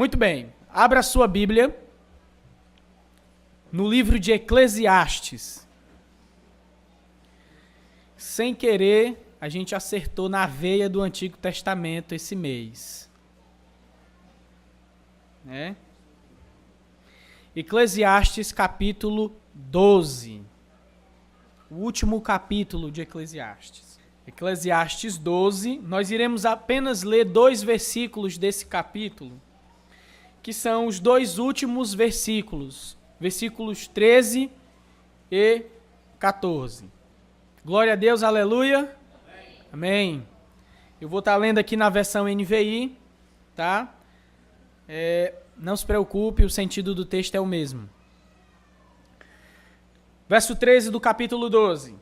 Muito bem, abra sua Bíblia no livro de Eclesiastes. Sem querer, a gente acertou na veia do Antigo Testamento esse mês. Eclesiastes capítulo 12. O último capítulo de Eclesiastes. Eclesiastes 12, nós iremos apenas ler 2 versículos desse capítulo, que são os 2 últimos versículos, versículos 13 e 14. Glória a Deus, aleluia. Amém. Eu vou estar lendo aqui na versão NVI, tá? Não se preocupe, o sentido do texto é o mesmo. Verso 13 do capítulo 12.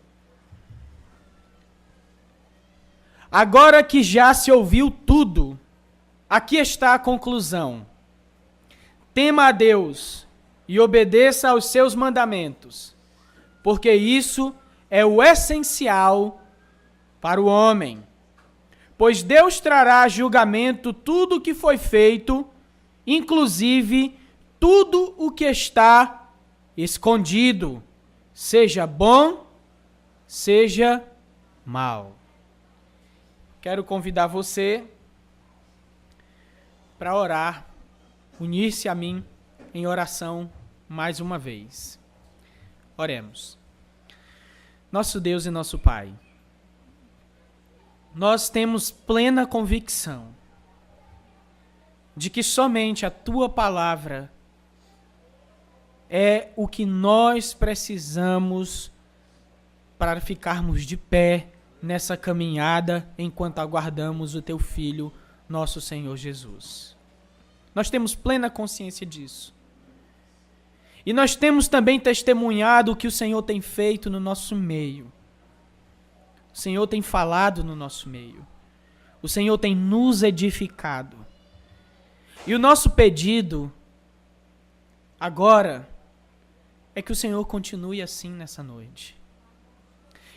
Agora que já se ouviu tudo, aqui está a conclusão. Tema a Deus e obedeça aos seus mandamentos, porque isso é o essencial para o homem. Pois Deus trará a julgamento tudo o que foi feito, inclusive tudo o que está escondido, seja bom, seja mal. Quero convidar você para orar, unir-se a mim em oração mais uma vez. Oremos. Nosso Deus e nosso Pai, nós temos plena convicção de que somente a Tua palavra é o que nós precisamos para ficarmos de pé nessa caminhada enquanto aguardamos o Teu Filho, nosso Senhor Jesus. Nós temos plena consciência disso. E nós temos também testemunhado o que o Senhor tem feito no nosso meio. O Senhor tem falado no nosso meio. O Senhor tem nos edificado. E o nosso pedido agora é que o Senhor continue assim nessa noite.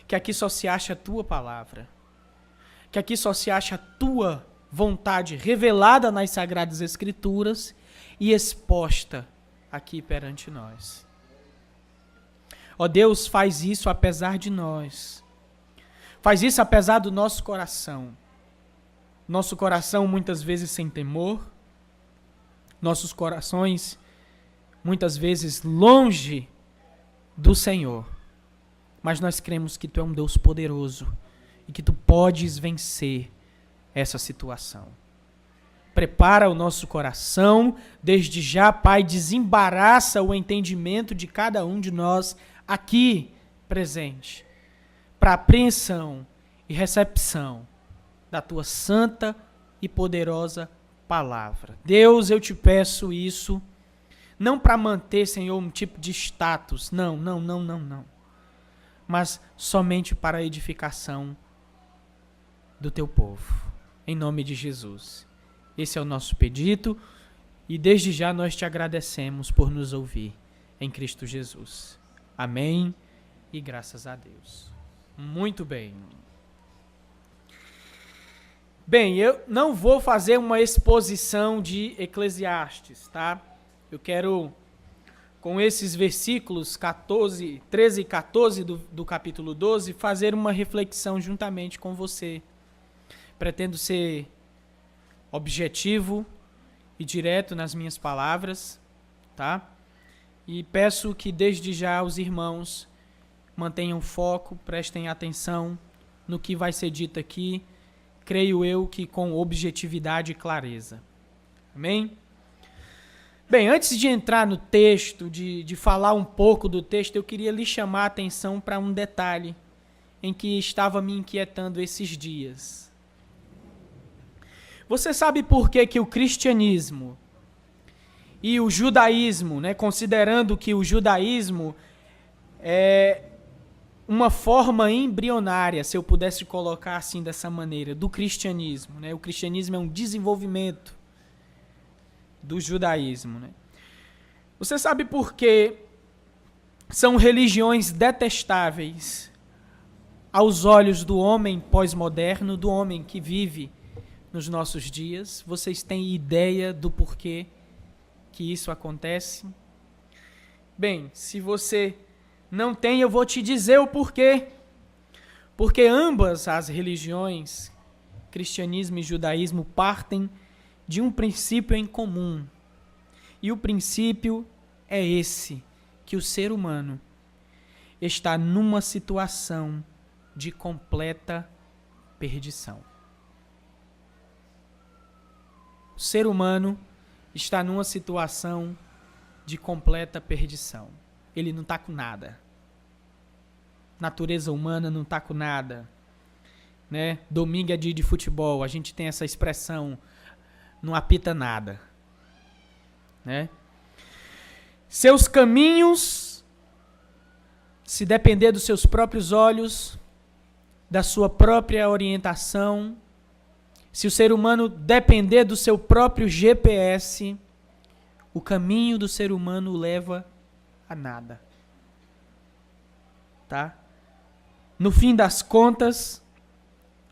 Que aqui só se ache a Tua palavra. Que aqui só se ache a Tua vontade revelada nas Sagradas Escrituras e exposta aqui perante nós. Ó Deus, faz isso apesar de nós. Faz isso apesar do nosso coração. Nosso coração muitas vezes sem temor. Nossos corações muitas vezes longe do Senhor. Mas nós cremos que Tu é um Deus poderoso e que Tu podes vencer essa situação. Prepara o nosso coração, desde já, Pai, desembaraça o entendimento de cada um de nós aqui presente, para apreensão e recepção da Tua santa e poderosa palavra. Deus, eu Te peço isso, não para manter, Senhor, um tipo de status, não, mas somente para a edificação do Teu povo. Em nome de Jesus. Esse é o nosso pedido e desde já nós Te agradecemos por nos ouvir em Cristo Jesus. Amém e graças a Deus. Muito bem. Bem, eu não vou fazer uma exposição de Eclesiastes, tá? Eu quero, com esses versículos 13 e 14 do capítulo 12, fazer uma reflexão juntamente com você. Pretendo ser objetivo e direto nas minhas palavras, tá? E peço que desde já os irmãos mantenham foco, prestem atenção no que vai ser dito aqui, creio eu que com objetividade e clareza. Amém? Bem, antes de entrar no texto, de falar um pouco do texto, eu queria lhe chamar a atenção para um detalhe em que estava me inquietando esses dias. Você sabe por que o cristianismo e o judaísmo, né, considerando que o judaísmo é uma forma embrionária, se eu pudesse colocar assim dessa maneira, do cristianismo, né? O cristianismo é um desenvolvimento do judaísmo, né? Você sabe por que são religiões detestáveis aos olhos do homem pós-moderno, do homem que vive nos nossos dias? Vocês têm ideia do porquê que isso acontece? Bem, se você não tem, eu vou te dizer o porquê. Porque ambas as religiões, cristianismo e judaísmo, partem de um princípio em comum. E o princípio é esse, que o ser humano está numa situação de completa perdição. O ser humano está numa situação de completa perdição. Ele não está com nada. Natureza humana não está com nada. Né? Domingo é dia de futebol, a gente tem essa expressão, não apita nada. Né? Seus caminhos, se depender dos seus próprios olhos, da sua própria orientação, se o ser humano depender do seu próprio GPS, o caminho do ser humano leva a nada. Tá? No fim das contas,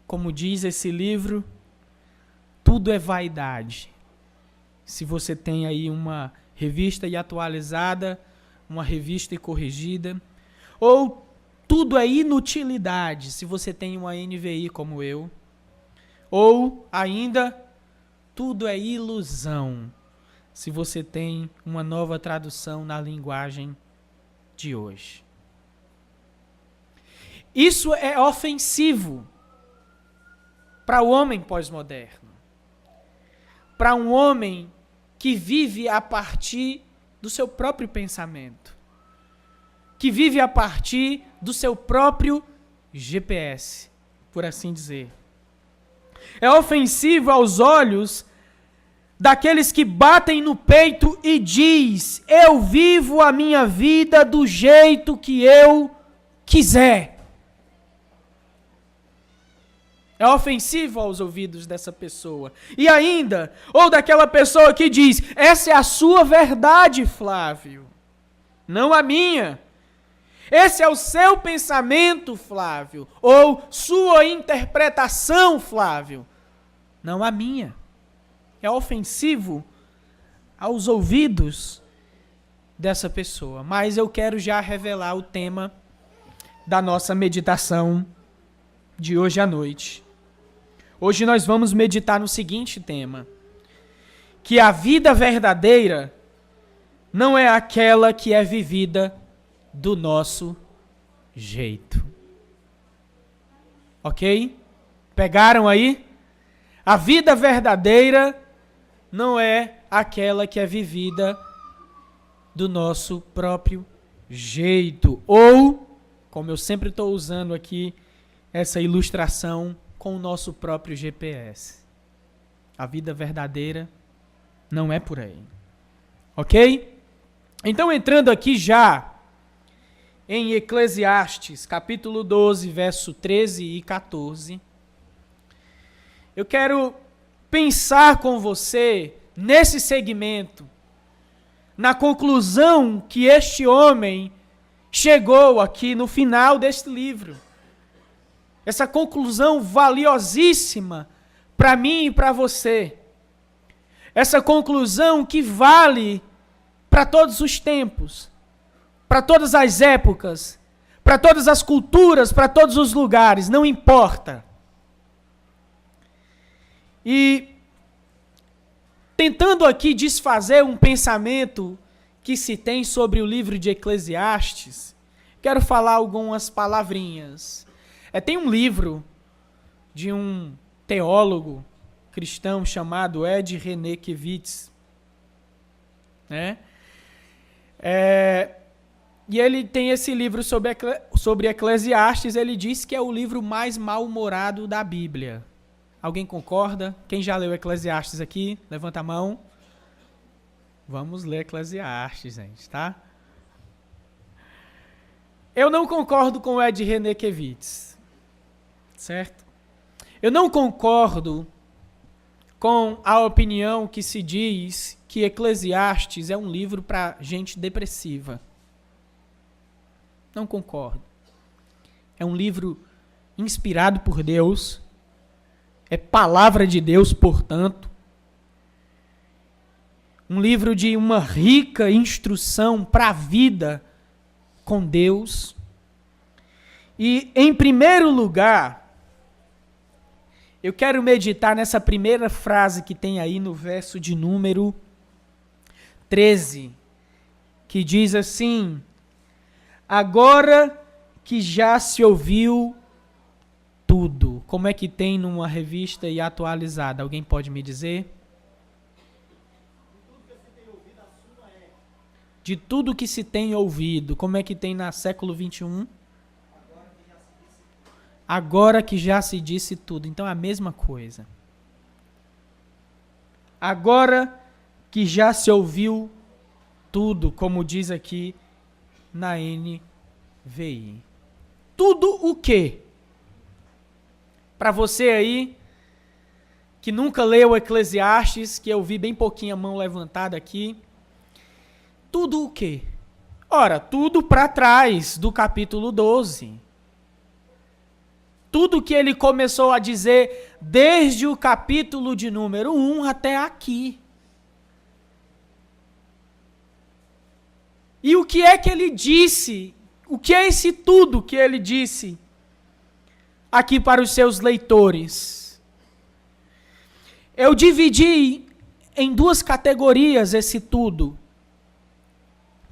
como diz esse livro, tudo é vaidade. Se você tem aí uma revista e atualizada, uma revista e corrigida, ou tudo é inutilidade, se você tem uma NVI como eu, ou ainda, tudo é ilusão, se você tem uma nova tradução na linguagem de hoje. Isso é ofensivo para o homem pós-moderno, para um homem que vive a partir do seu próprio pensamento, que vive a partir do seu próprio GPS, por assim dizer. É ofensivo aos olhos daqueles que batem no peito e diz: eu vivo a minha vida do jeito que eu quiser. É ofensivo aos ouvidos dessa pessoa. E ainda, ou daquela pessoa que diz: essa é a sua verdade, Flávio, não a minha. Esse é o seu pensamento, Flávio, ou sua interpretação, Flávio, não a minha. É ofensivo aos ouvidos dessa pessoa. Mas eu quero já revelar o tema da nossa meditação de hoje à noite. Hoje nós vamos meditar no seguinte tema: que a vida verdadeira não é aquela que é vivida do nosso jeito. Ok? Pegaram aí? A vida verdadeira não é aquela que é vivida do nosso próprio jeito. Ou, como eu sempre estou usando aqui essa ilustração, com o nosso próprio GPS. A vida verdadeira não é por aí. Ok? Então, entrando aqui já em Eclesiastes, capítulo 12, verso 13 e 14, eu quero pensar com você nesse segmento, na conclusão que este homem chegou aqui no final deste livro. Essa conclusão valiosíssima para mim e para você. Essa conclusão que vale para todos os tempos, para todas as épocas, para todas as culturas, para todos os lugares, não importa. E tentando aqui desfazer um pensamento que se tem sobre o livro de Eclesiastes, quero falar algumas palavrinhas. Tem um livro de um teólogo cristão chamado Ed Renekiewicz, né? E ele tem esse livro sobre Eclesiastes. Ele diz que é o livro mais mal-humorado da Bíblia. Alguém concorda? Quem já leu Eclesiastes aqui? Levanta a mão. Vamos ler Eclesiastes, gente, tá? Eu não concordo com o Ed Renekiewicz. Certo? Eu não concordo com a opinião que se diz que Eclesiastes é um livro para gente depressiva. Não concordo. É um livro inspirado por Deus. é palavra de Deus, portanto. Um livro de uma rica instrução para a vida com Deus. E, em primeiro lugar, eu quero meditar nessa primeira frase que tem aí no verso de número 13, que diz assim: agora que já se ouviu tudo. Como é que tem numa revista e atualizada? Alguém pode me dizer? De tudo que se tem ouvido. Como é que tem na século 21? Agora que já se disse tudo. Então é a mesma coisa. Agora que já se ouviu tudo, como diz aqui na NVI. Tudo o quê? Para você aí, que nunca leu Eclesiastes, que eu vi bem pouquinho a mão levantada aqui. Tudo o quê? Ora, tudo para trás do capítulo 12. Tudo que ele começou a dizer desde o capítulo de número 1 até aqui. E o que é que ele disse? O que é esse tudo que ele disse aqui para os seus leitores? Eu dividi em duas categorias esse tudo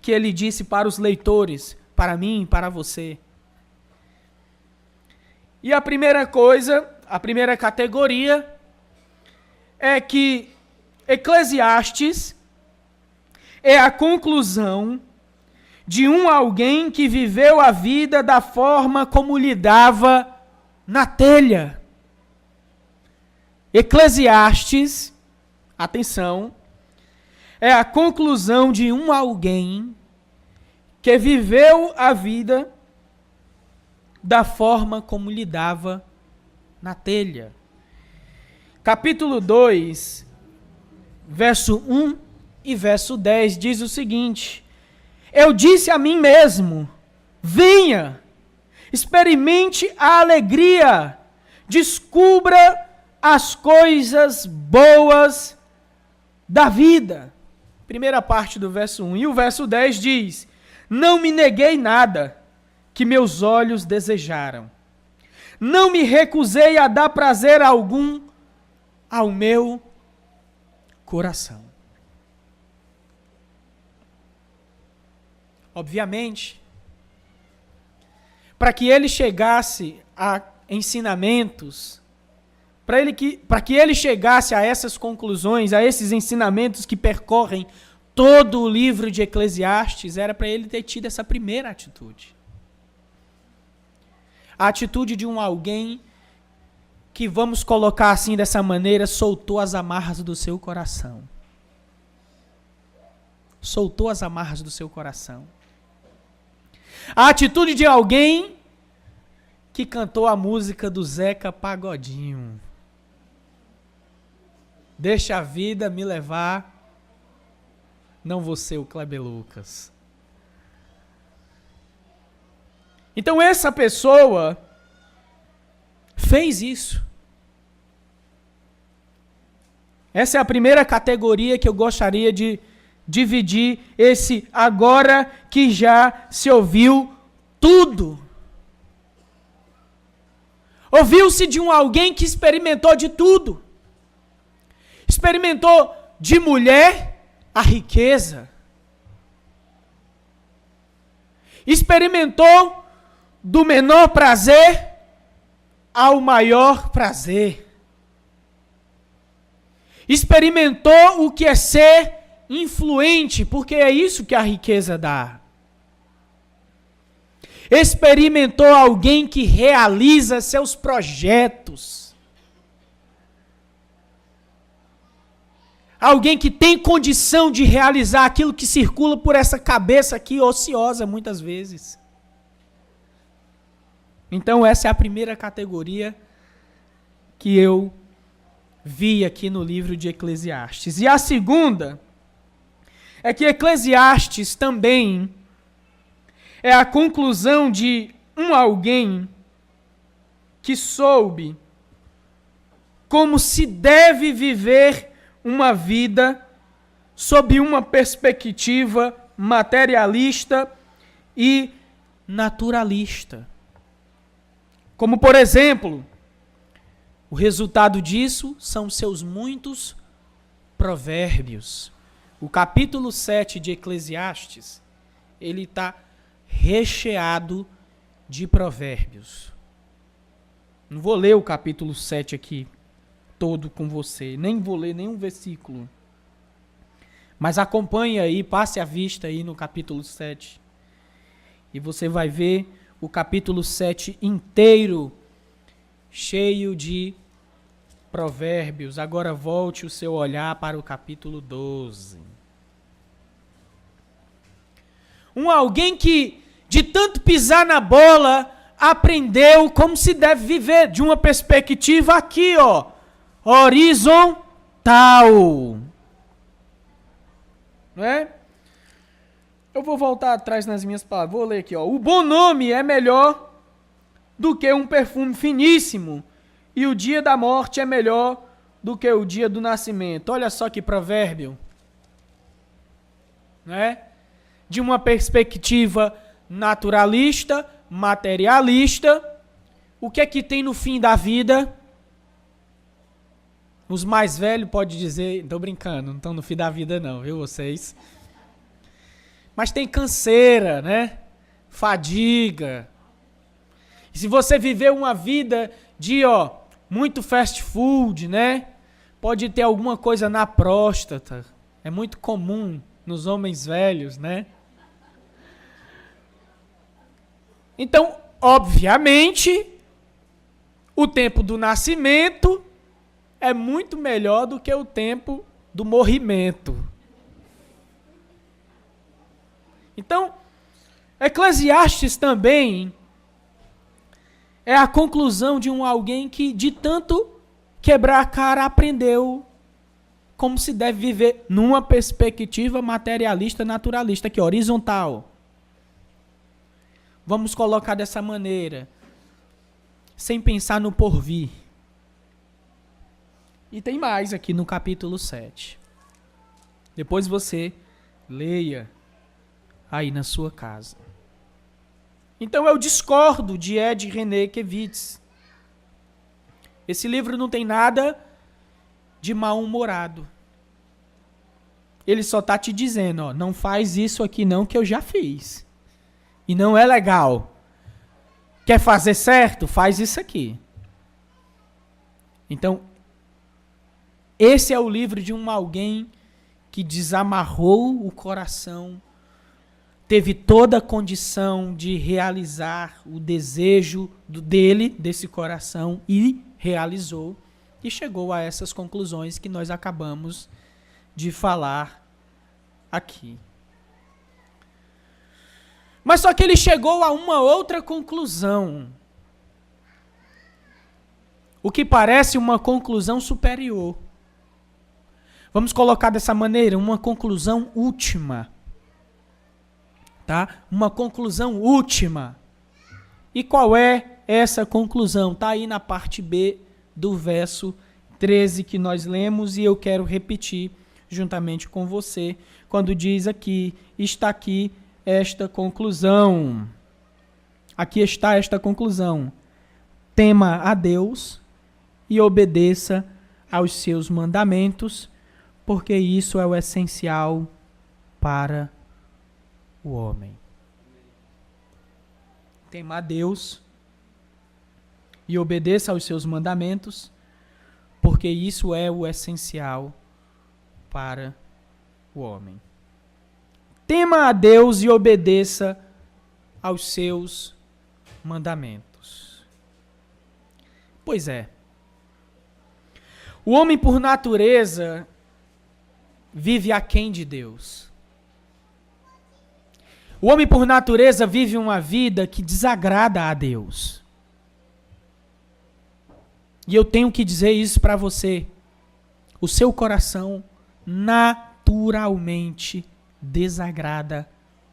que ele disse para os leitores, para mim e para você. E a primeira coisa, a primeira categoria, é que Eclesiastes é a conclusão de alguém que viveu a vida da forma como lhe dava na telha. Eclesiastes, atenção, é a conclusão de alguém que viveu a vida da forma como lhe dava na telha. Capítulo 2, verso 1 e verso 10 diz o seguinte: eu disse a mim mesmo, venha, experimente a alegria, descubra as coisas boas da vida. Primeira parte do verso 1. E o verso 10 diz: não me neguei nada que meus olhos desejaram. Não me recusei a dar prazer algum ao meu coração. Obviamente, para que ele chegasse a ensinamentos, para que ele chegasse a essas conclusões, a esses ensinamentos que percorrem todo o livro de Eclesiastes, era para ele ter tido essa primeira atitude. A atitude de alguém que, vamos colocar assim dessa maneira, soltou as amarras do seu coração. Soltou as amarras do seu coração. A atitude de alguém que cantou a música do Zeca Pagodinho. Deixa a vida me levar, não vou ser o Kleber Lucas. Então essa pessoa fez isso. Essa é a primeira categoria que eu gostaria de dividir esse agora que já se ouviu tudo. Ouviu-se de alguém que experimentou de tudo. Experimentou de mulher a riqueza. Experimentou do menor prazer ao maior prazer. Experimentou o que é ser influente, porque é isso que a riqueza dá. Experimentou alguém que realiza seus projetos. Alguém que tem condição de realizar aquilo que circula por essa cabeça aqui ociosa muitas vezes. Então essa é a primeira categoria que eu vi aqui no livro de Eclesiastes. E a segunda é que Eclesiastes também é a conclusão de alguém que soube como se deve viver uma vida sob uma perspectiva materialista e naturalista. Como, por exemplo, o resultado disso são seus muitos provérbios. O capítulo 7 de Eclesiastes, ele está recheado de provérbios. Não vou ler o capítulo 7 aqui todo com você, nem vou ler nenhum versículo. Mas acompanhe aí, passe a vista aí no capítulo 7. E você vai ver o capítulo 7 inteiro cheio de provérbios. Agora volte o seu olhar para o capítulo 12. Alguém que, de tanto pisar na bola, aprendeu como se deve viver, de uma perspectiva aqui, ó, horizontal. Não é? Eu vou voltar atrás nas minhas palavras. Vou ler aqui, ó. O bom nome é melhor do que um perfume finíssimo, e o dia da morte é melhor do que o dia do nascimento. Olha só que provérbio. Né? De uma perspectiva naturalista, materialista, o que é que tem no fim da vida? Os mais velhos podem dizer, tô brincando, não estão no fim da vida não, viu vocês? Mas tem canseira, né? Fadiga. E se você viver uma vida de, muito fast food, né? Pode ter alguma coisa na próstata. É muito comum nos homens velhos, né? Então, obviamente, o tempo do nascimento é muito melhor do que o tempo do morrimento. Então, Eclesiastes também é a conclusão de alguém que, de tanto quebrar a cara, aprendeu como se deve viver numa perspectiva materialista, naturalista, que é horizontal. Vamos colocar dessa maneira, sem pensar no porvir. E tem mais aqui no capítulo 7. Depois você leia aí na sua casa. Então eu discordo de Ed René Kevitz. Esse livro não tem nada de mal-humorado. Ele só está te dizendo, não faz isso aqui não que eu já fiz. E não é legal. Quer fazer certo? Faz isso aqui. Então, esse é o livro de alguém que desamarrou o coração, teve toda a condição de realizar o desejo desse coração, e realizou, e chegou a essas conclusões que nós acabamos de falar aqui. Mas só que ele chegou a uma outra conclusão, o que parece uma conclusão superior. Vamos colocar dessa maneira, uma conclusão última. Tá? Uma conclusão última. E qual é essa conclusão? Está aí na parte B do verso 13 que nós lemos, e eu quero repetir juntamente com você, quando diz aqui, está aqui esta conclusão. Aqui está esta conclusão. Tema a Deus e obedeça aos seus mandamentos, porque isso é o essencial para o homem. Tema a Deus e obedeça aos seus mandamentos, porque isso é o essencial para o homem. Tema a Deus e obedeça aos seus mandamentos. Pois é. O homem, por natureza, vive aquém de Deus. O homem, por natureza, vive uma vida que desagrada a Deus. E eu tenho que dizer isso para você. O seu coração naturalmente desagrada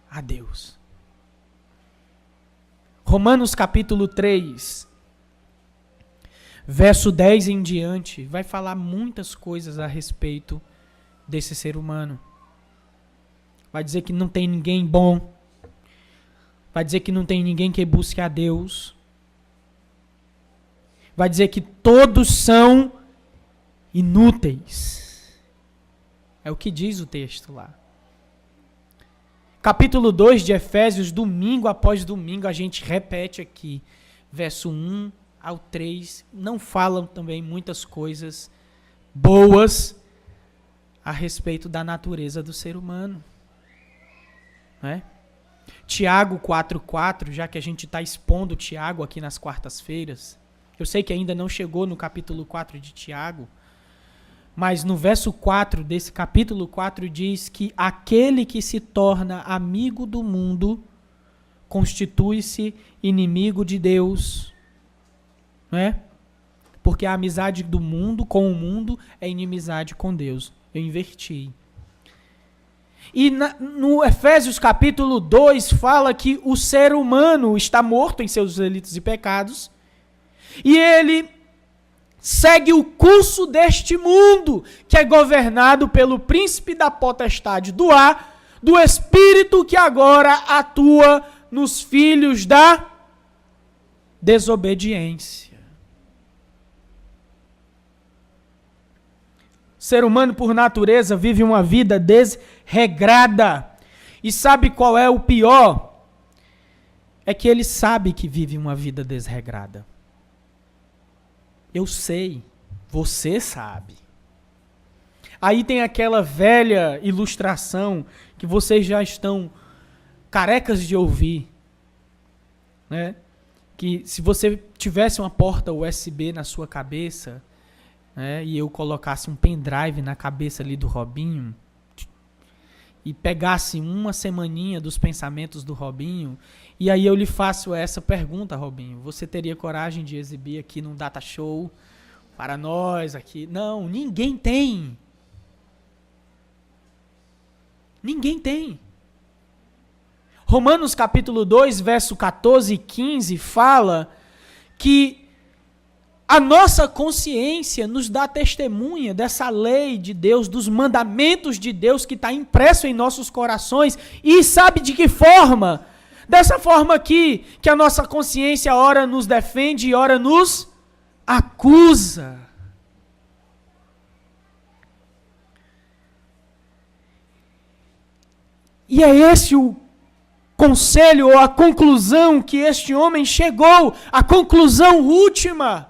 a Deus. Romanos capítulo 3, Verso 10 em diante vai falar muitas coisas a respeito desse ser humano. Vai dizer que não tem ninguém bom. Vai dizer que não tem ninguém que busque a Deus. Vai dizer que todos são inúteis. É o que diz o texto lá. Capítulo 2 de Efésios, domingo após domingo, a gente repete aqui. Verso 1 ao 3, não falam também muitas coisas boas a respeito da natureza do ser humano. Né? Tiago 4,4, já que a gente está expondo Tiago aqui nas quartas-feiras, eu sei que ainda não chegou no capítulo 4 de Tiago, mas no verso 4 desse capítulo 4 diz que aquele que se torna amigo do mundo constitui-se inimigo de Deus. Né? Porque a amizade do mundo com o mundo é inimizade com Deus. Eu inverti. E no Efésios capítulo 2 fala que o ser humano está morto em seus delitos e pecados e ele segue o curso deste mundo, que é governado pelo príncipe da potestade do ar, do espírito que agora atua nos filhos da desobediência. O ser humano, por natureza, vive uma vida desregrada. E sabe qual é o pior? É que ele sabe que vive uma vida desregrada. Eu sei, você sabe. Aí tem aquela velha ilustração que vocês já estão carecas de ouvir, né? Que se você tivesse uma porta USB na sua cabeça, né, e eu colocasse um pendrive na cabeça ali do Robinho e pegasse uma semaninha dos pensamentos do Robinho, e aí eu lhe faço essa pergunta, Robinho: você teria coragem de exibir aqui num data show para nós aqui? Não, ninguém tem. Ninguém tem. Romanos capítulo 2, verso 14 e 15 fala que a nossa consciência nos dá testemunha dessa lei de Deus, dos mandamentos de Deus que está impresso em nossos corações. E sabe de que forma? Dessa forma aqui, que a nossa consciência ora nos defende e ora nos acusa. E é esse o conselho ou a conclusão que este homem chegou, a conclusão última.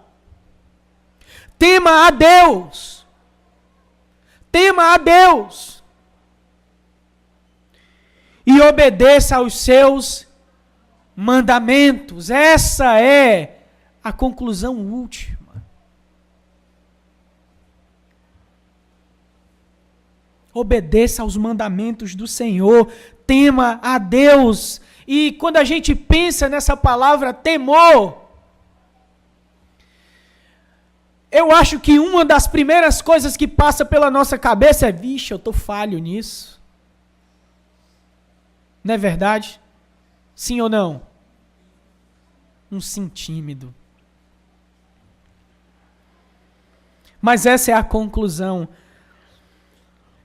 Tema a Deus. Tema a Deus. E obedeça aos seus mandamentos. Essa é a conclusão última. Obedeça aos mandamentos do Senhor. Tema a Deus. E quando a gente pensa nessa palavra temor, eu acho que uma das primeiras coisas que passa pela nossa cabeça é: vixe, eu estou falho nisso. Não é verdade? Sim ou não? Um sim tímido. Mas essa é a conclusão.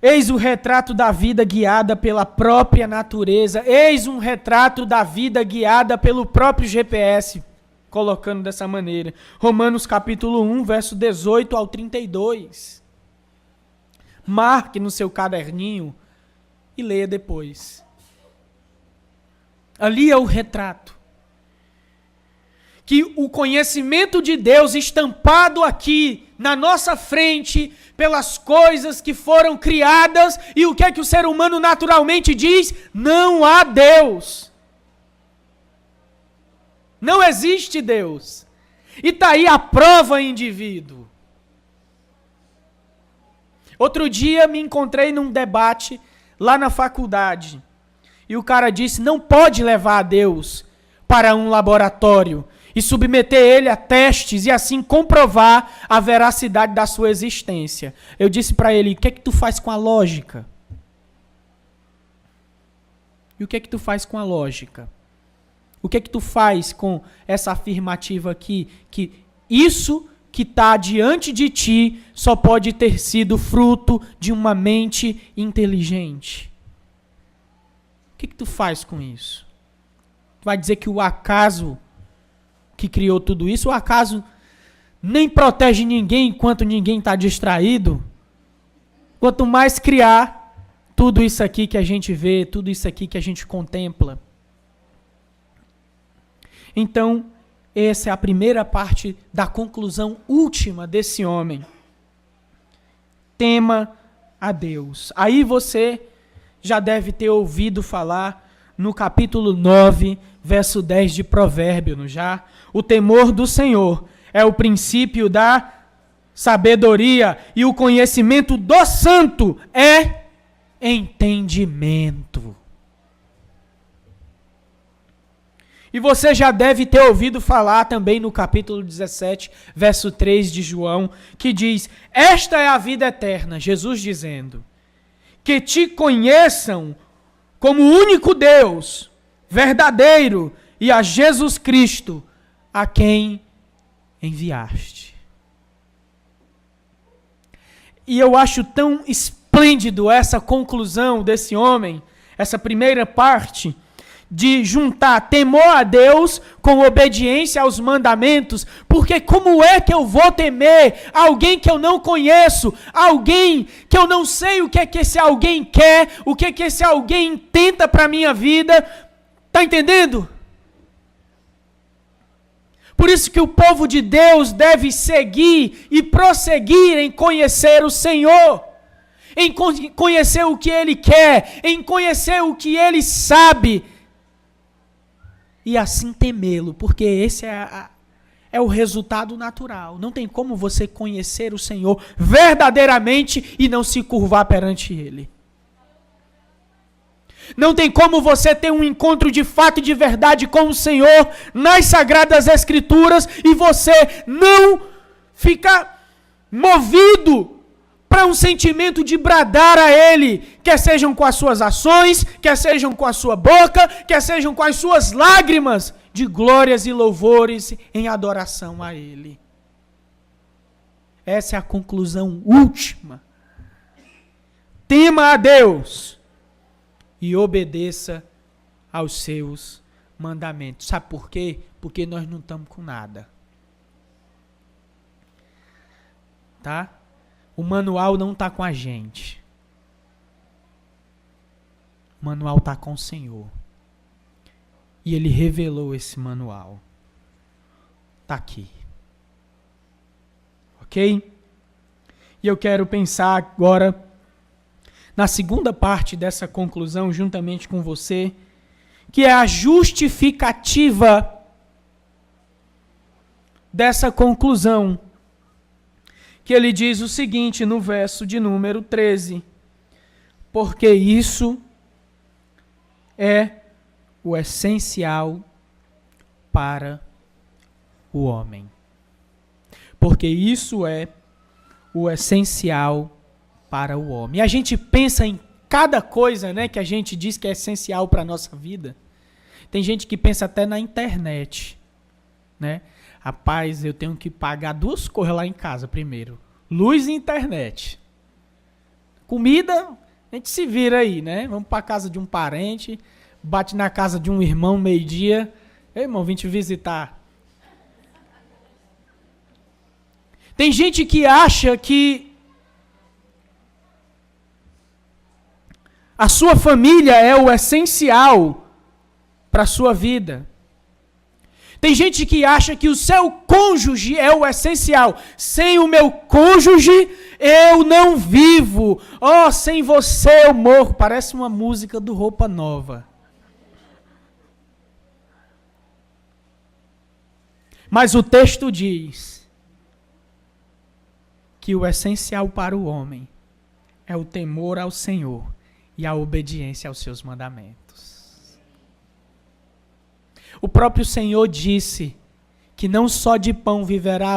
Eis o retrato da vida guiada pela própria natureza. Eis um retrato da vida guiada pelo próprio GPS. Colocando dessa maneira. Romanos capítulo 1, verso 18 ao 32. Marque no seu caderninho e leia depois. Ali é o retrato. Que o conhecimento de Deus estampado aqui na nossa frente pelas coisas que foram criadas, e o que é que o ser humano naturalmente diz? Não há Deus. Não existe Deus. E está aí a prova, indivíduo. Outro dia me encontrei num debate lá na faculdade. E o cara disse: não pode levar a Deus para um laboratório e submeter ele a testes e assim comprovar a veracidade da sua existência. Eu disse para ele: o que é que tu faz com a lógica? E o que é que tu faz com a lógica? O que é que tu faz com essa afirmativa aqui, que isso que está diante de ti só pode ter sido fruto de uma mente inteligente. O que tu faz com isso? Tu vai dizer que o acaso que criou tudo isso, o acaso nem protege ninguém enquanto ninguém está distraído? Quanto mais criar tudo isso aqui que a gente vê, tudo isso aqui que a gente contempla. Então, essa é a primeira parte da conclusão última desse homem. Tema a Deus. Aí você já deve ter ouvido falar no capítulo 9, verso 10 de Provérbio, não já? O temor do Senhor é o princípio da sabedoria e o conhecimento do santo é entendimento. E você já deve ter ouvido falar também no capítulo 17, verso 3 de João, que diz: esta é a vida eterna, Jesus dizendo, que te conheçam como o único Deus, verdadeiro, e a Jesus Cristo, a quem enviaste. E eu acho tão esplêndido essa conclusão desse homem, essa primeira parte, de juntar temor a Deus com obediência aos mandamentos, porque como é que eu vou temer alguém que eu não conheço, alguém que eu não sei o que é que esse alguém quer, o que é que esse alguém tenta para a minha vida, tá entendendo? Por isso que o povo de Deus deve seguir e prosseguir em conhecer o Senhor, em conhecer o que Ele quer, em conhecer o que Ele sabe, e assim temê-lo, porque esse é o resultado natural. Não tem como você conhecer o Senhor verdadeiramente e não se curvar perante Ele. Não tem como você ter um encontro de fato e de verdade com o Senhor nas Sagradas Escrituras e você não ficar movido para um sentimento de bradar a Ele, quer sejam com as suas ações, quer sejam com a sua boca, quer sejam com as suas lágrimas de glórias e louvores em adoração a Ele. Essa é a conclusão última. Tema a Deus e obedeça aos seus mandamentos. Sabe por quê? Porque nós não estamos com nada. Tá? O manual não está com a gente. O manual está com o Senhor. E Ele revelou esse manual. Está aqui. Ok? E eu quero pensar agora na segunda parte dessa conclusão, juntamente com você, que é a justificativa dessa conclusão. Que ele diz o seguinte no verso de número 13: porque isso é o essencial para o homem. Porque isso é o essencial para o homem. E a gente pensa em cada coisa, né, que a gente diz que é essencial para a nossa vida. Tem gente que pensa até na internet, né? Rapaz, eu tenho que pagar 2 coisas lá em casa primeiro. Luz e internet. Comida, a gente se vira aí, né? Vamos para casa de um parente, bate na casa de um irmão meio-dia. Ei, irmão, vim te visitar. Tem gente que acha que a sua família é o essencial para a sua vida. Tem gente que acha que o seu cônjuge é o essencial. Sem o meu cônjuge, eu não vivo. Oh, sem você eu morro. Parece uma música do Roupa Nova. Mas o texto diz que o essencial para o homem é o temor ao Senhor e a obediência aos seus mandamentos. O próprio Senhor disse que não só de pão viverá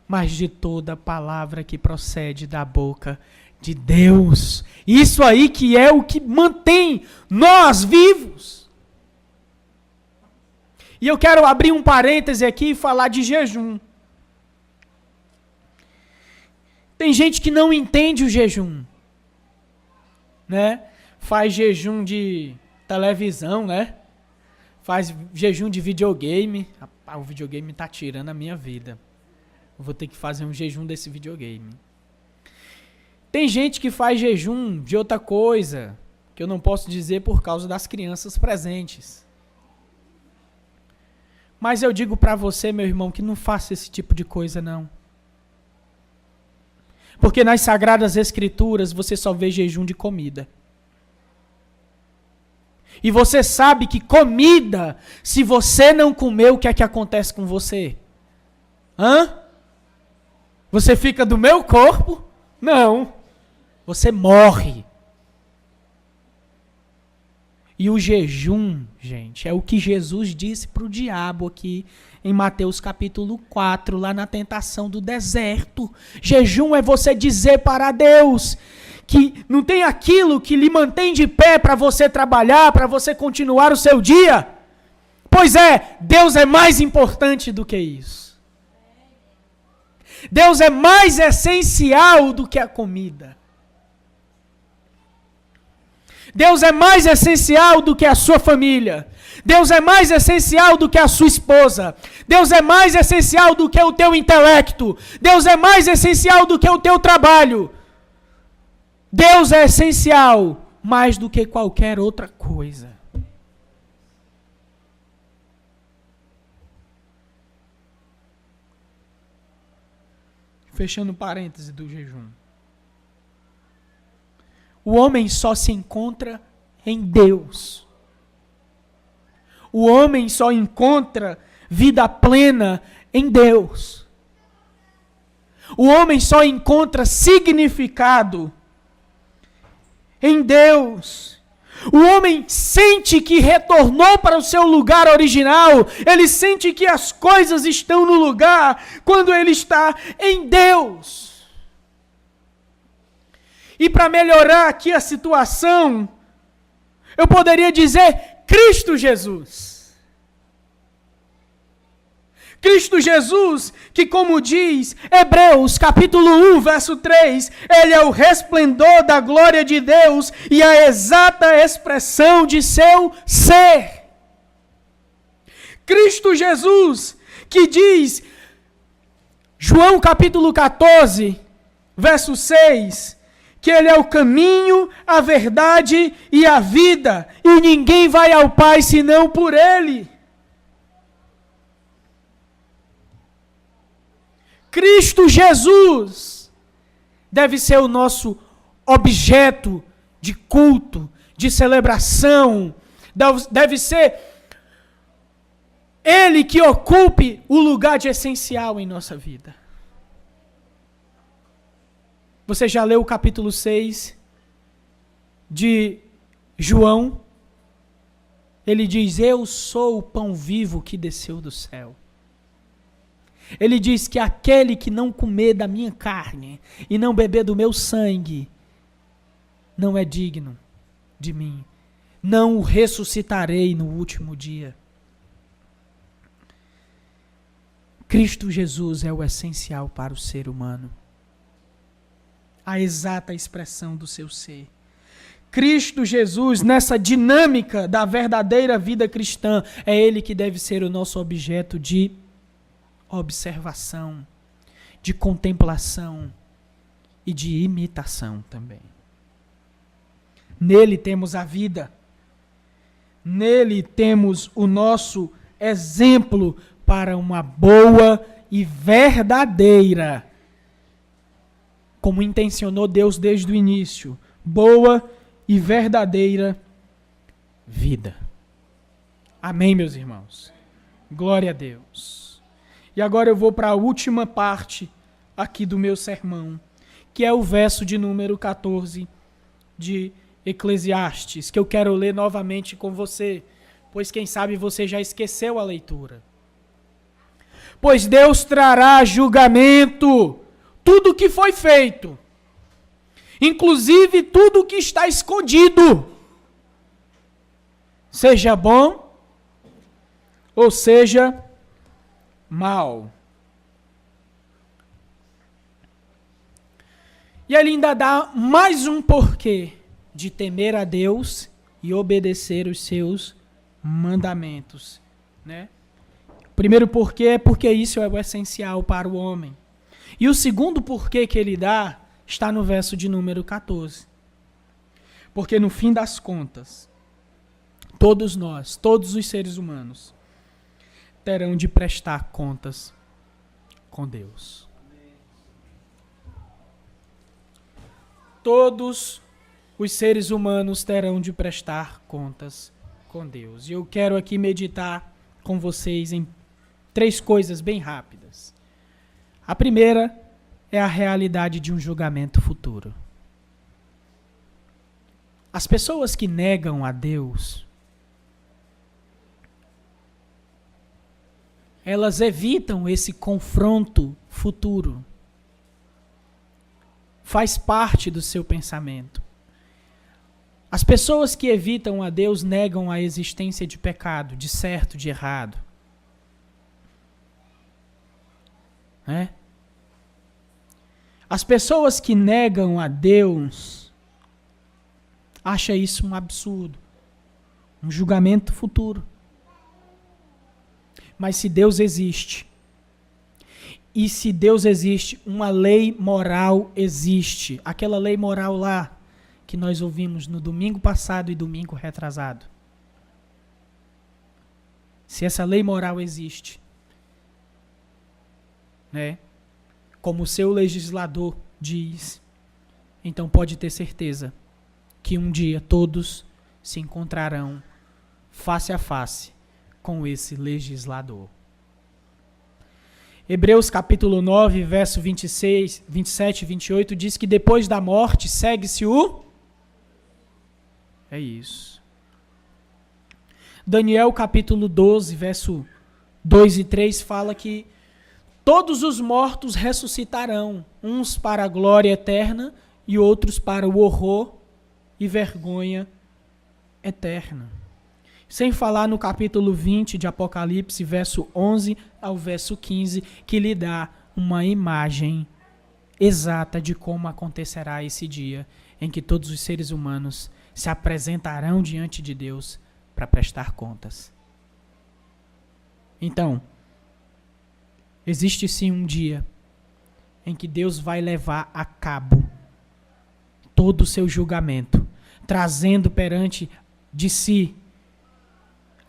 mas de toda palavra que procede da boca de Deus. Isso aí que é o que mantém nós vivos. E eu quero abrir um parêntese aqui e falar de jejum. Tem gente que não entende o jejum, né? Faz jejum de televisão, né? Faz jejum de videogame. O videogame tá tirando a minha vida. Eu vou ter que fazer um jejum desse videogame. Tem gente que faz jejum de outra coisa, que eu não posso dizer por causa das crianças presentes. Mas eu digo para você, meu irmão, que não faça esse tipo de coisa, não. Porque nas Sagradas Escrituras você só vê jejum de comida. E você sabe que comida, se você não comer, o que é que acontece com você? Você fica do meu corpo? Não. Você morre. E o jejum, gente, é o que Jesus disse para o diabo aqui em Mateus capítulo 4, lá na tentação do deserto. Jejum é você dizer para Deus que não tem aquilo que lhe mantém de pé para você trabalhar, para você continuar o seu dia. Pois é, Deus é mais importante do que isso. Deus é mais essencial do que a comida. Deus é mais essencial do que a sua família. Deus é mais essencial do que a sua esposa. Deus é mais essencial do que o teu intelecto. Deus é mais essencial do que o teu trabalho. Deus é essencial mais do que qualquer outra coisa. Fechando parêntese do jejum. O homem só se encontra em Deus. O homem só encontra vida plena em Deus. O homem só encontra significado em Deus. O homem sente que retornou para o seu lugar original. Ele sente que as coisas estão no lugar quando ele está em Deus. E para melhorar aqui a situação, eu poderia dizer Cristo Jesus. Cristo Jesus, que como diz Hebreus capítulo 1, verso 3, ele é o resplendor da glória de Deus e a exata expressão de seu ser. Cristo Jesus, que diz, João capítulo 14, verso 6, que ele é o caminho, a verdade e a vida, e ninguém vai ao Pai senão por ele. Cristo Jesus deve ser o nosso objeto de culto, de celebração, deve ser ele que ocupe o lugar de essencial em nossa vida. Você já leu o capítulo 6 de João? Ele diz, eu sou o pão vivo que desceu do céu. Ele diz que aquele que não comer da minha carne e não beber do meu sangue, não é digno de mim. Não o ressuscitarei no último dia. Cristo Jesus é o essencial para o ser humano. A exata expressão do seu ser. Cristo Jesus, nessa dinâmica da verdadeira vida cristã, é Ele que deve ser o nosso objeto de observação, de contemplação e de imitação também. Nele temos a vida. Nele temos o nosso exemplo para uma boa e verdadeira, como intencionou Deus desde o início, boa e verdadeira vida. Amém, meus irmãos? Glória a Deus. E agora eu vou para a última parte aqui do meu sermão, que é o verso de número 14 de Eclesiastes, que eu quero ler novamente com você, pois quem sabe você já esqueceu a leitura. Pois Deus trará julgamento tudo o que foi feito, inclusive tudo o que está escondido, seja bom ou seja mal. E ele ainda dá mais um porquê de temer a Deus e obedecer os seus mandamentos, né? O primeiro porquê é porque isso é o essencial para o homem. E o segundo porquê que ele dá está no verso de número 14. Porque no fim das contas, todos nós, todos os seres humanos, terão de prestar contas com Deus. Todos os seres humanos terão de prestar contas com Deus. E eu quero aqui meditar com vocês em 3 coisas bem rápidas. A primeira é a realidade de um julgamento futuro. As pessoas que negam a Deus, elas evitam esse confronto futuro. Faz parte do seu pensamento. As pessoas que evitam a Deus negam a existência de pecado, de certo, de errado. Né? As pessoas que negam a Deus acham isso um absurdo, um julgamento futuro. Mas se Deus existe, e se Deus existe, uma lei moral existe. Aquela lei moral lá que nós ouvimos no domingo passado e domingo retrasado. Se essa lei moral existe, né, como o seu legislador diz, então pode ter certeza que um dia todos se encontrarão face a face com esse legislador. Hebreus capítulo 9, verso 26, 27 e 28 diz que depois da morte segue-se o... É isso. Daniel capítulo 12, verso 2 e 3 fala que todos os mortos ressuscitarão, uns para a glória eterna e outros para o horror e vergonha eterna. Sem falar no capítulo 20 de Apocalipse, verso 11 ao verso 15, que lhe dá uma imagem exata de como acontecerá esse dia em que todos os seres humanos se apresentarão diante de Deus para prestar contas. Então, existe sim um dia em que Deus vai levar a cabo todo o seu julgamento, trazendo perante de si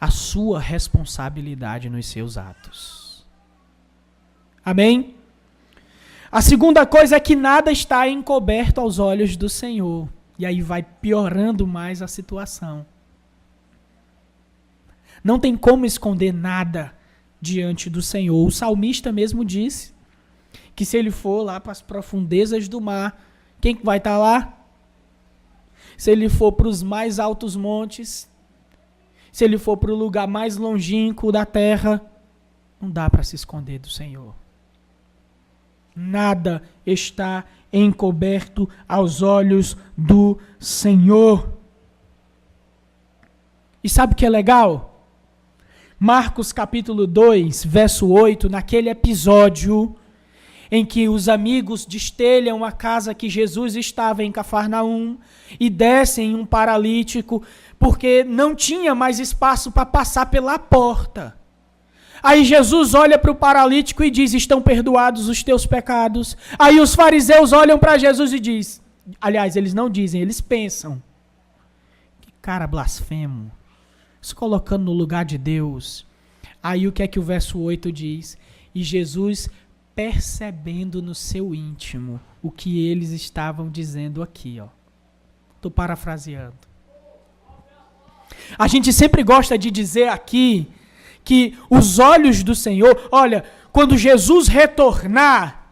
a sua responsabilidade nos seus atos. Amém? A segunda coisa é que nada está encoberto aos olhos do Senhor. E aí vai piorando mais a situação. Não tem como esconder nada diante do Senhor. O salmista mesmo disse que se ele for lá para as profundezas do mar, quem vai estar lá? Se ele for para os mais altos montes, se ele for para o lugar mais longínquo da terra, não dá para se esconder do Senhor. Nada está encoberto aos olhos do Senhor. E sabe o que é legal? Marcos capítulo 2, verso 8, naquele episódio em que os amigos destelham a casa que Jesus estava em Cafarnaum e descem um paralítico, porque não tinha mais espaço para passar pela porta. Aí Jesus olha para o paralítico e diz, estão perdoados os teus pecados. Aí os fariseus olham para Jesus e diz, aliás, eles não dizem, eles pensam, que cara blasfemo, se colocando no lugar de Deus. Aí o que é que o verso 8 diz? E Jesus, percebendo no seu íntimo o que eles estavam dizendo aqui, ó. Estou parafraseando. A gente sempre gosta de dizer aqui que os olhos do Senhor, olha, quando Jesus retornar,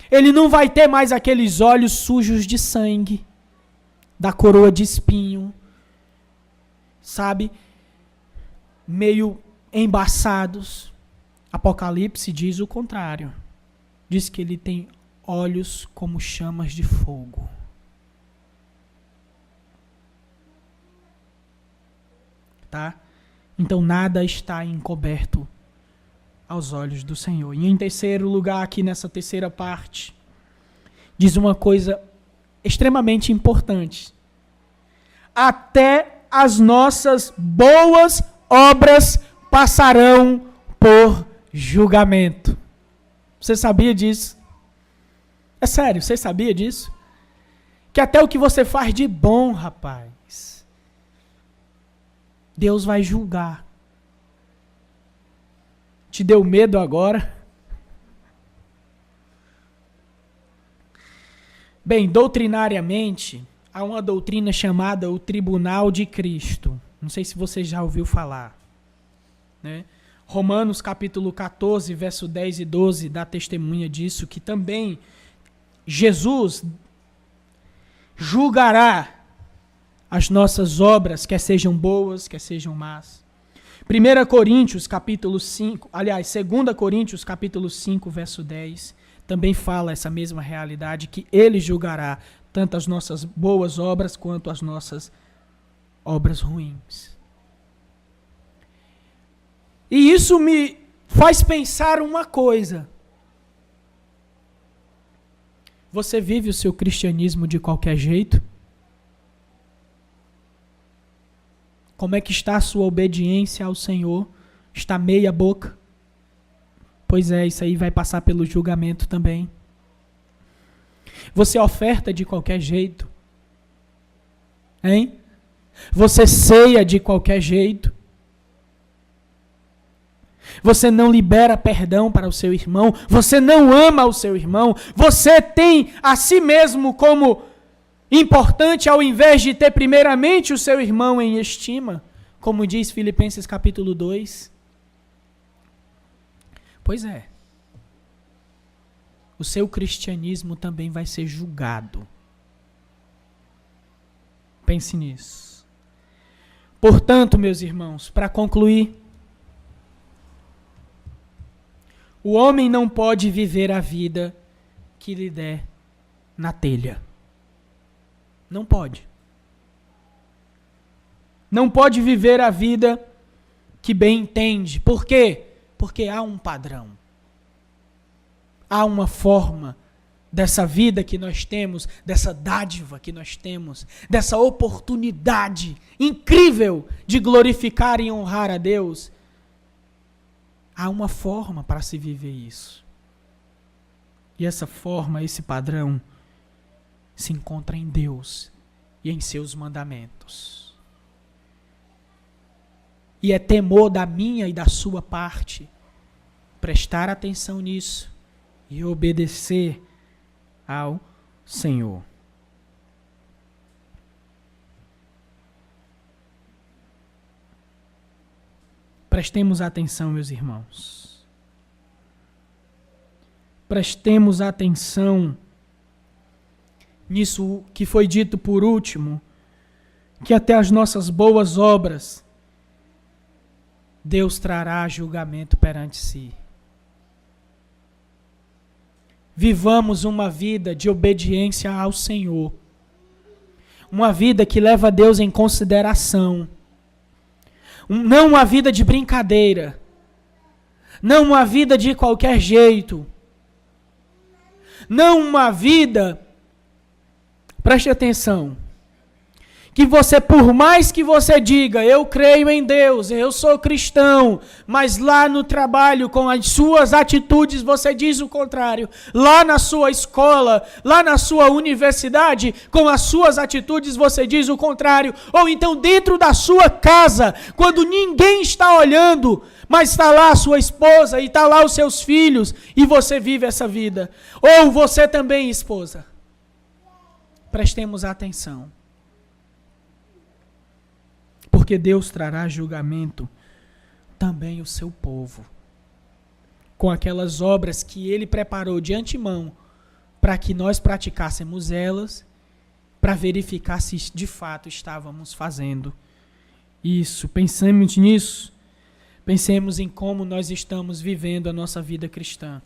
ele não vai ter mais aqueles olhos sujos de sangue, da coroa de espinho, sabe? Meio embaçados. Apocalipse diz o contrário. Diz que ele tem olhos como chamas de fogo. Tá? Então nada está encoberto aos olhos do Senhor. E em terceiro lugar, aqui nessa terceira parte, diz uma coisa extremamente importante. Até as nossas boas obras passarão por julgamento. Você sabia disso? É sério, você sabia disso? Que até o que você faz de bom, rapaz, Deus vai julgar. Te deu medo agora? Bem, doutrinariamente, há uma doutrina chamada o Tribunal de Cristo. Não sei se você já ouviu falar, né? Romanos capítulo 14, verso 10 e 12 dá testemunha disso, que também Jesus julgará as nossas obras, quer sejam boas, quer sejam más. 1 Coríntios capítulo 5, aliás, 2 Coríntios capítulo 5, verso 10, também fala essa mesma realidade, que ele julgará tanto as nossas boas obras quanto as nossas obras ruins. E isso me faz pensar uma coisa. Você vive o seu cristianismo de qualquer jeito? Como é que está a sua obediência ao Senhor? Está meia boca? Pois é, isso aí vai passar pelo julgamento também. Você oferta de qualquer jeito? Hein? Você ceia de qualquer jeito? Você não libera perdão para o seu irmão? Você não ama o seu irmão? Você tem a si mesmo como importante ao invés de ter primeiramente o seu irmão em estima? Como diz Filipenses capítulo 2. Pois é. O seu cristianismo também vai ser julgado. Pense nisso. Portanto, meus irmãos, para concluir, o homem não pode viver a vida que lhe der na telha. Não pode. Não pode viver a vida que bem entende. Por quê? Porque há um padrão. Há uma forma dessa vida que nós temos, dessa dádiva que nós temos, dessa oportunidade incrível de glorificar e honrar a Deus. Há uma forma para se viver isso. E essa forma, esse padrão, se encontra em Deus e em seus mandamentos. E é temor da minha e da sua parte prestar atenção nisso e obedecer ao Senhor. Prestemos atenção, meus irmãos. Prestemos atenção nisso que foi dito por último, que até as nossas boas obras Deus trará julgamento perante si. Vivamos uma vida de obediência ao Senhor. Uma vida que leva Deus em consideração. Não uma vida de brincadeira. Não uma vida de qualquer jeito. Não uma vida, preste atenção, que você, por mais que você diga, eu creio em Deus, eu sou cristão, mas lá no trabalho, com as suas atitudes, você diz o contrário. Lá na sua escola, lá na sua universidade, com as suas atitudes, você diz o contrário. Ou então dentro da sua casa, quando ninguém está olhando, mas está lá a sua esposa e está lá os seus filhos, e você vive essa vida. Ou você também, esposa. Prestemos atenção. Porque Deus trará julgamento também o seu povo, com aquelas obras que Ele preparou de antemão, para que nós praticássemos elas, para verificar se de fato estávamos fazendo isso. Pensemos nisso. Pensemos em como nós estamos vivendo a nossa vida cristã.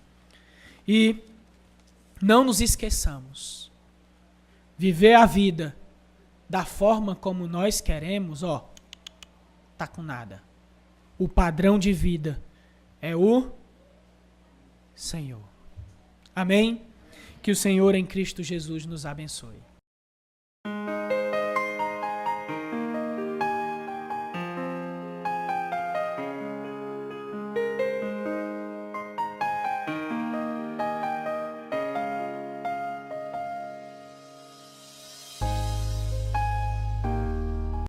E não nos esqueçamos. Viver a vida da forma como nós queremos, tá com nada. O padrão de vida é o Senhor. Amém? Que o Senhor em Cristo Jesus nos abençoe.